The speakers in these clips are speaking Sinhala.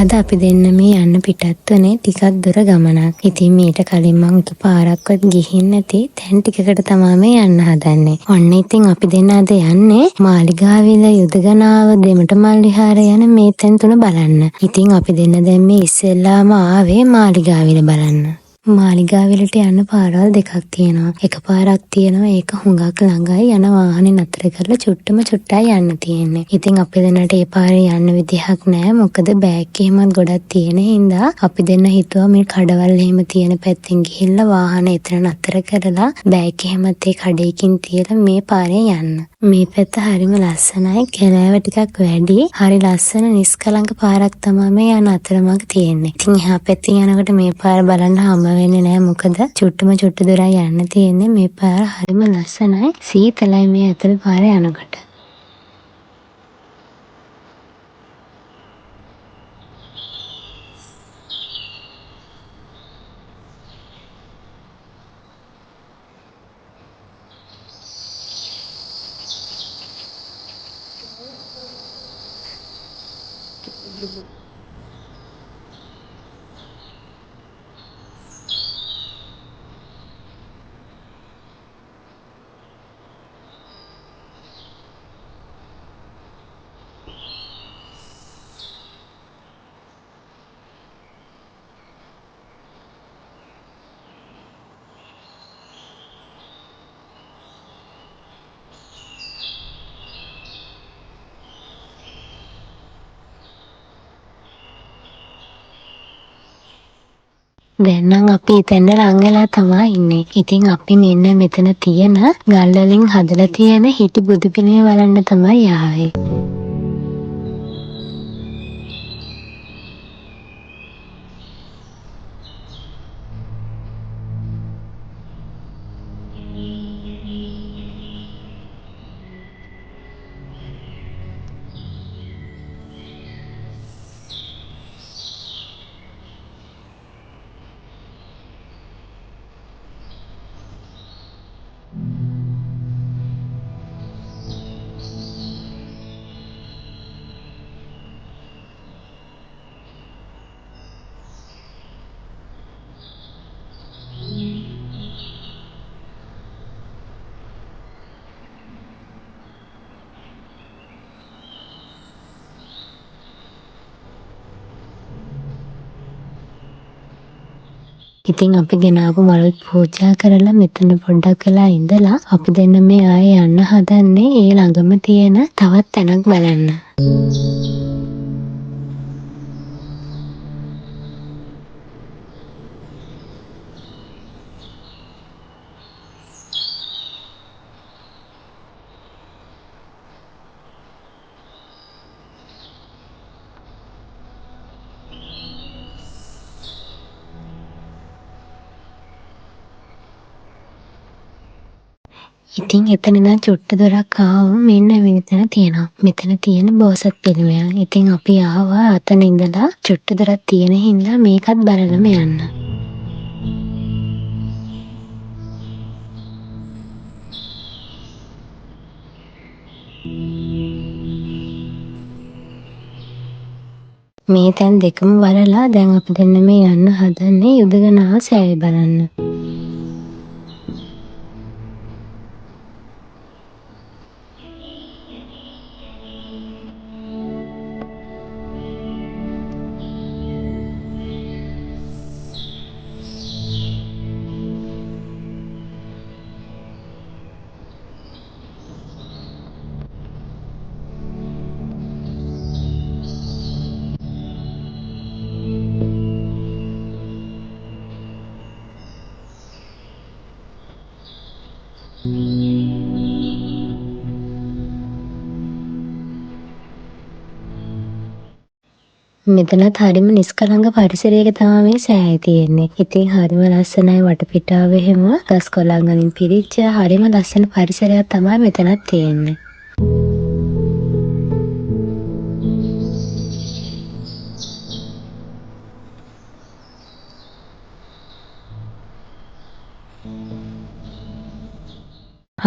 අද අපි දෙන්න මේ යන්න පිටත් වනේ ටිකක් දුර ගමනක්. ඉතින් මීට කලින් මං පාරක්වත් ගිහින් නැති තැන් ටිකකට තමයි මේ යන්න හදන්නේ. ඔන්න ඉතින් අපි දෙන්න අද යන්නේ මාලිගාවිල යුදගනාව දෙමටමල් විහාරය යන මේ තැන් තුන බලන්න. ඉතින් අපි දෙන්න දැන් මේ ඉස්සෙල්ලාම ආවේ මාලිගාවිල බලන්න. මාලිගාවිලට යන්න පාරවල් දෙකක් තියෙනවා. එක පාරක් තියෙනවා ඒක හුඟක් ළඟයි යන වාහනේ නතර කරලා චුට්ටයි යන්න තියෙන්නේ. ඉතින් අපි දෙන්නට ඒ පාරේ යන්න විදිහක් නැහැ. මොකද බෑග් එහෙමත් ගොඩක් තියෙන හින්දා අපි දෙන්න හිතුවා මේ කඩවල් එහෙම තියෙන පැත්තෙන් ගිහිල්ලා වාහනේ එතන නතර කරලා බෑග් එහෙමත් ඒ කඩේකින් තියලා මේ පාරේ යන්න. මේ පැත්ත හරිම ලස්සනයි. කැලෑව ටිකක් වැඩි. හරි ලස්සන නිස්කලංක පාරක් තමයි මේ යන අතරමඟ තියෙන්නේ. ඉතින් එහා පැත්තෙන් යනකොට මේ පාර බලන්න හම වෙන්නේ නැහැ. මොකද චුට්ට දුරයි යන්න තියෙන්නේ. මේ පාර හරිම ලස්සනයි. සීතලයි මේ ඇතුළේ පාරේ යනකොට. දැන් නම් අපි එතන ලං වෙලා තමයි ඉන්නේ. ඉතින් අපි මෙන්න මෙතන තියෙන ගල් වලින් හදලා තියෙන හිටි බුදු පිළිම බලන්න තමයි ආවේ. ඉතින් අපි ගෙනාවු මලුත් පූජා කරලා මෙතන පොඩ්ඩක් වෙලා ඉඳලා අපි දෙන්න මේ ආයේ යන්න හදන්නේ ඒ ළඟම තියෙන තවත් තැනක් බලන්න. ඉතින් එතන ඉඳන් චුට්ට දොරක් ආවම මෙන්න මෙතන තියෙනවා. මෙතන තියෙන බෝසත් පිළිමයක්. ඉතින් අපි ආවා අතන ඉඳලා චුට්ට දොරක් තියෙන හින්දා මේකත් බලලම යන්න. මේ තැන් දෙකම බලලා දැන් අපි දෙන්න මේ යන්න හදන්නේ යුදගනාව සෑය බලන්න. මෙතනත් හරිම නිස්කලංක පරිසරයක තමයි මේ සෑය තියෙන්නේ. ඉතින් හරිම ලස්සනයි වටපිටාව එහෙම ගස් කොළන් වලින් පිරිච්ච හරිම ලස්සන පරිසරයක් තමයි මෙතනත් තියෙන්නේ.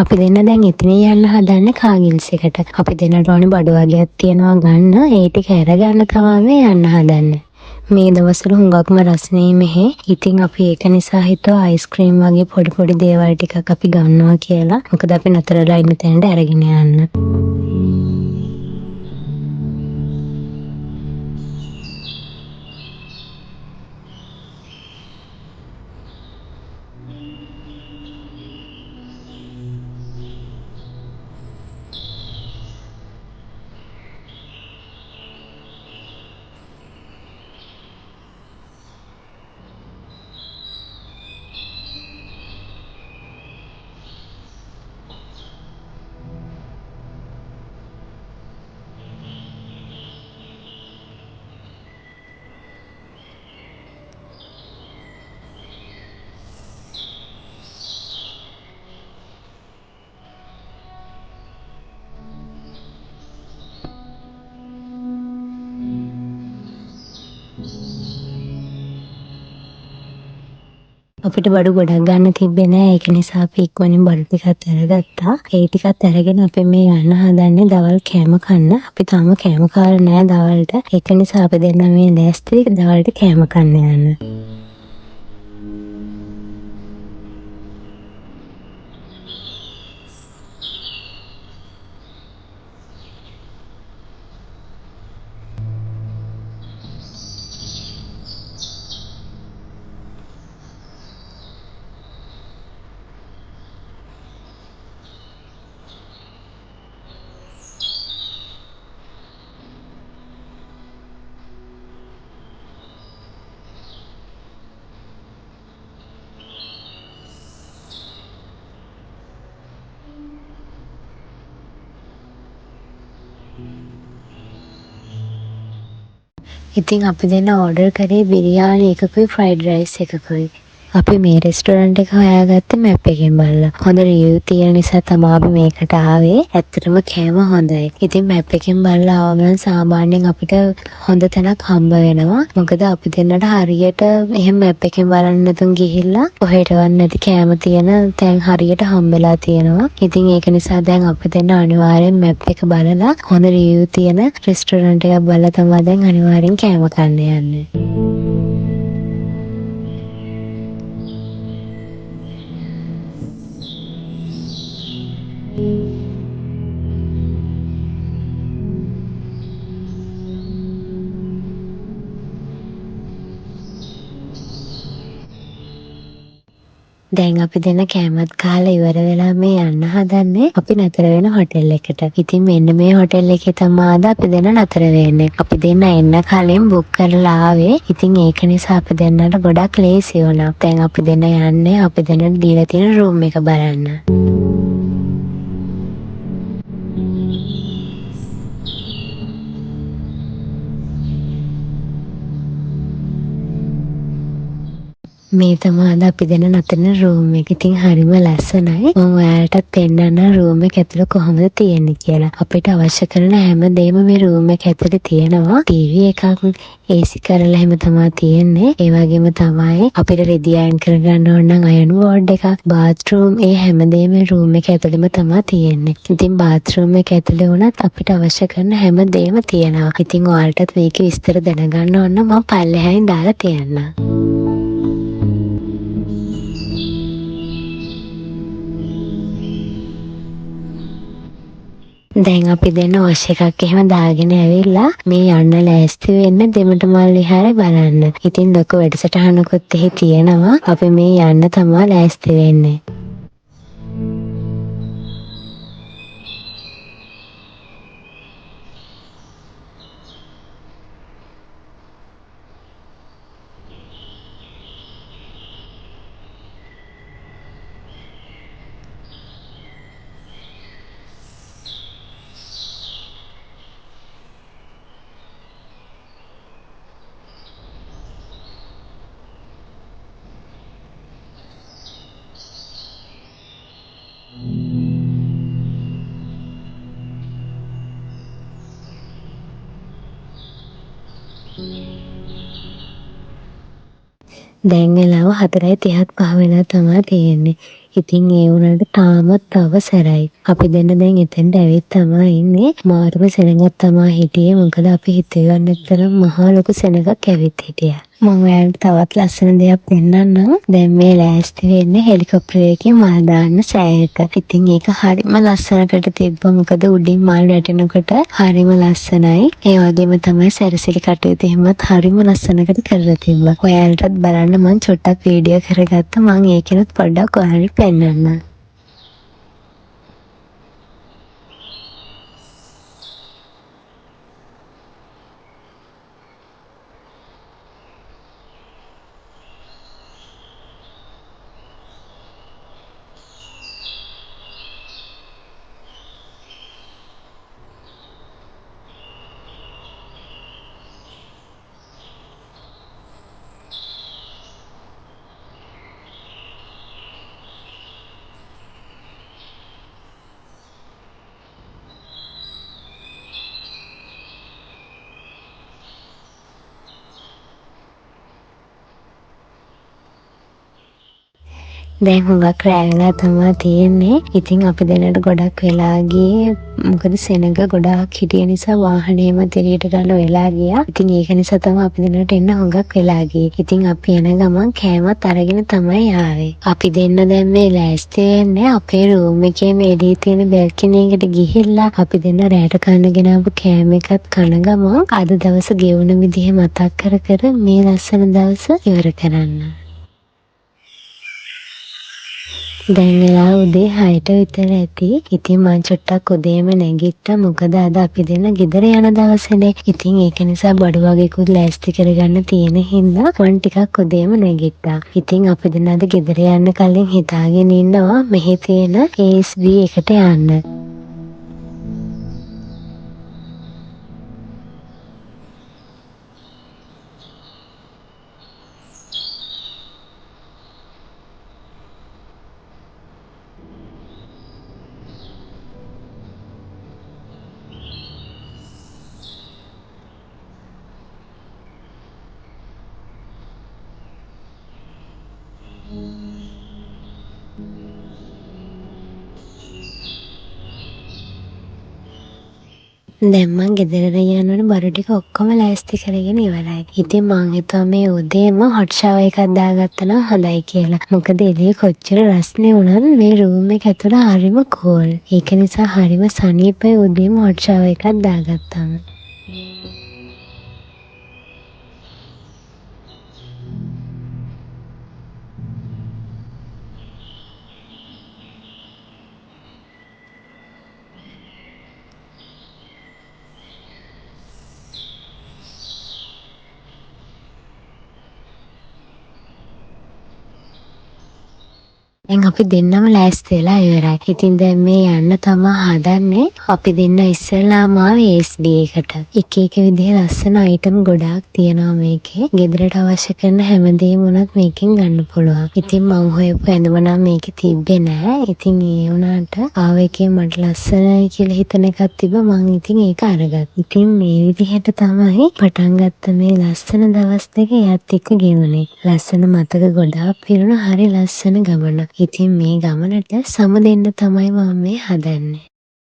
අපි දෙන්න දැන් එතන යන්න හදන්නේ කාගිල්ස් එකට. අපි දෙන්නට ඕනේ බඩු වර්ගයක් තියෙනවා ගන්න. ඒ ටික අරගන්න තමයි යන්න හදන්නේ. මේ දවස්වල හුඟක්ම රස්නේ මෙහෙ. ඉතින් අපි ඒක නිසා හිතුවා අයිස්ක්‍රීම් වගේ පොඩි පොඩි දේවල් ටිකක් අපි ගන්නවා කියලා. මොකද අපි නතරලා ඉන්න තැනට අරගෙන යන්න. අපිට බඩු ගොඩක් ගන්න තිබ්බේ නෑ. ඒක නිසා අපි ඉක්මනින් බඩු ටිකත් අරගත්තා. ඒ ටිකත් අරගෙන අපි මේ යන්න හදන්නේ දවල් කෑම කන්න. අපි තාම කෑම කාලා නෑ දවල්ට. ඒක නිසා අපි දෙන්න මේ ලෑස්ති දවල්ට කෑම කන්න යන්න. ඉතින් අපි දෙන්න ඕඩර් කරේ බිරියානි එකකුයි ෆ්‍රයිඩ් රයිස් එකකුයි. අපි මේ රෙස්ටෝරන්ට් එක හොයාගත්තේ මැප් එකෙන් බලලා. හොඳ රිවිව් තියෙන නිසා තමයි අපි මේකට ආවේ. ඇත්තටම කෑම හොඳයි. ඉතින් මැප් එකෙන් බලලා ආවම නම් සාමාන්‍යයෙන් අපිට හොඳ තැනක් හම්බ වෙනවා. මොකද අපි දෙන්නට හරියට එහෙම මැප් එකෙන් බලන්න නැතුන් ගිහිල්ලා කොහෙටවත් නැති කෑම තියෙන තැන් හරියට හම්බෙලා තියෙනවා. ඉතින් ඒක නිසා දැන් අපි දෙන්න අනිවාර්යෙන් මැප් එක බලලා හොඳ රිවිව් තියෙන රෙස්ටෝරන්ට් එකක් බලලා තමයි දැන් අනිවාර්යෙන් කෑම කන්න යන්නේ. දැන් අපි දෙන්න කෑමත් කාලා ඉවර වෙලා මේ යන්න හදන්නේ අපි නතර වෙන හොටෙල් එකට. ඉතින් මෙන්න මේ හොටෙල් එකේ තමයි අද අපි දෙන්න නතර වෙන්නේ. අපි දෙන්න එන්න කලින් බුක් කරලා ආවේ. ඉතින් ඒක නිසා අපි දෙන්නට ගොඩක් ලේසි වුණා. දැන් අපි දෙන්න යන්නේ අපි දෙන්නට දීලා තියෙන රූම් එක බලන්න. මේ තමයි අද අපි දෙන්න නතරන රූම් එක. ඉතින් හරිම ලස්සනයි. මම ඔයාලටත් පෙන්නන්න රූම් එක ඇතුළේ කොහොමද තියෙන්නේ කියලා. අපිට අවශ්‍ය කරන හැම දෙයක්ම මේ රූම් එක ඇතුළේ තියෙනවා. ටීවී එකක්, AC කරලා එහෙම තමයි තියෙන්නේ. ඒ වගේම තමයි අපිට රෙදි අයන් කරගන්න ඕන නම් අයන් බෝඩ් එකක්, බාත්රූම්, ඒ හැම දෙයක්ම රූම් එක ඇතුළේම තමයි තියෙන්නේ. ඉතින් බාත්රූම් එක ඇතුළේ වුණත් අපිට අවශ්‍ය කරන හැම දෙයක්ම තියෙනවා. ඉතින් ඔයාලටත් මේකේ විස්තර දැනගන්න ඕන නම් මම පල්ලෙහායින් දාලා තියන්නම්. දැන් අපි දෙන්න වොෂ් එකක් එහෙම දාගෙන ඇවිල්ලා මේ යන්න ලෑස්ති වෙන්න දෙමට මල් විහාරේ බලන්න. ඉතින් ලොකු වැඩසටහනකුත් එහි තියෙනවා. අපි මේ යන්න තමයි ලෑස්ති වෙන්නේ. දැන් වෙලාව 4:35 වෙලා තමයි තියෙන්නේ. ඉතින් ඒ වුණාට තාමත් අවසරයි. අපි දෙන්න දැන් එතෙන්ට ඇවිත් තමයි ඉන්නේ. මාර්ග සෙනඟක් තමයි හිටියේ. මොකද අපි හිතගන්න තරම් මහා ලොකු සෙනඟක් ඇවිත් හිටියා. මම ඔයාලට තවත් ලස්සන දෙයක් පෙන්නන්නම්. දැන් මේ ලෑස්ති වෙන්නේ හෙලිකොප්ටරයකින් මල් දාන්න සෑයක. ඉතින් ඒක හරිම ලස්සනකට තිබ්බා. මොකද උඩින් මල් වැටෙනකොට හරිම ලස්සනයි. ඒ වගේම තමයි සැරසිලි කටයුතු එහෙමත් හරිම ලස්සනකට කරලා තිබ්බා. ඔයාලටත් බලන්න මම චුට්ටක් වීඩියෝ කරගත්තා. මම ඒකෙනුත් පොඩ්ඩක් ඔයාලට පෙන්නන්නම්. දැන් හුඟක් රෑ වෙලා තමයි තියෙන්නේ. ඉතින් අපි දෙන්නට ගොඩක් වෙලා ගියේ. මොකද සෙනඟ ගොඩාක් හිටිය නිසා වාහනේම තිරියට ගන්න වෙලා ගියා. ඉතින් ඒක නිසා තමයි අපි දෙන්නට එන්න හුඟක් වෙලා ගියේ. ඉතින් අපි එන ගමන් කෑමත් අරගෙන තමයි ආවේ. අපි දෙන්න දැන් මේ ලෑස්ති වෙන්නේ අපේ රූම් එකේම එළියේ තියෙන බැල්කනි එකට ගිහිල්ලා අපි දෙන්න රෑට කන්න ගෙනාවු කෑම එකත් කන ගමන් අද දවස ගෙවුන විදිහ මතක් කර කර මේ ලස්සන දවස ඉවර කරන්න. දැන් වෙලාව උදේ 6ට විතර ඇති. ඉතින් මං චුට්ටක් උදේම නැගිට්ටා. මොකද අද අපි දෙන්න ගෙදර යන දවසනේ. ඉතින් ඒක නිසා බඩු වගේකුත් ලෑස්ති කරගන්න තියෙන හින්දා මං ටිකක් උදේම නැගිට්ටා. ඉතින් අපි දෙන්න අද ගෙදර යන්න කලින් හිතාගෙන ඉන්නවා මෙහි තියෙන ASB එකට යන්න. දැන් මං ගෙදරට යනවනේ බඩු ටික ඔක්කොම ලෑස්ති කරගෙන ඉවරයි. ඉතින් මං හිතුවා මේ උදේම හොට් ෂවර් එකක් දාගත්තා නම් හොඳයි කියලා. මොකද එළිය කොච්චර රස්නේ වුණත් මේ රූම් එක ඇතුළ හරිම කෝල්. ඒක නිසා හරිම සනීපයි උදේම හොට් ෂවර් එකක් දාගත්තාම. දැන් අපි දෙන්නම ලෑස්ති වෙලා ඉවරයි. ඉතින් දැන් මේ යන්න තමයි හදන්නේ. අපි දෙන්න ඉස්සෙල්ලාම ආවේ ASB එකට. එක එක විදිහේ ලස්සන අයිටම් ගොඩාක් තියෙනවා මේකේ. ගෙදරට අවශ්‍ය කරන හැමදේම උනත් මේකෙන් ගන්න පුළුවන්. ඉතින් මං හොයපු ඇඳුම නම් මේකේ තිබ්බේ නෑ. ඉතින් ඒ වුණාට ආව එකේ මට ලස්සනයි කියලා හිතන එකක් තිබ්බා. මං ඉතින් ඒක අරගත්තා. ඉතින් මේ විදිහට තමයි පටන් ගත්ත මේ ලස්සන දවස් දෙක යත් එක්ක ගෙවුනේ. ලස්සන මතක ගොඩාක් පිරුණ හරි ලස්සන ගමනක්. ඉතින් මේ ගමනට සම දෙන්න තමයි මම මේ හදන්නේ.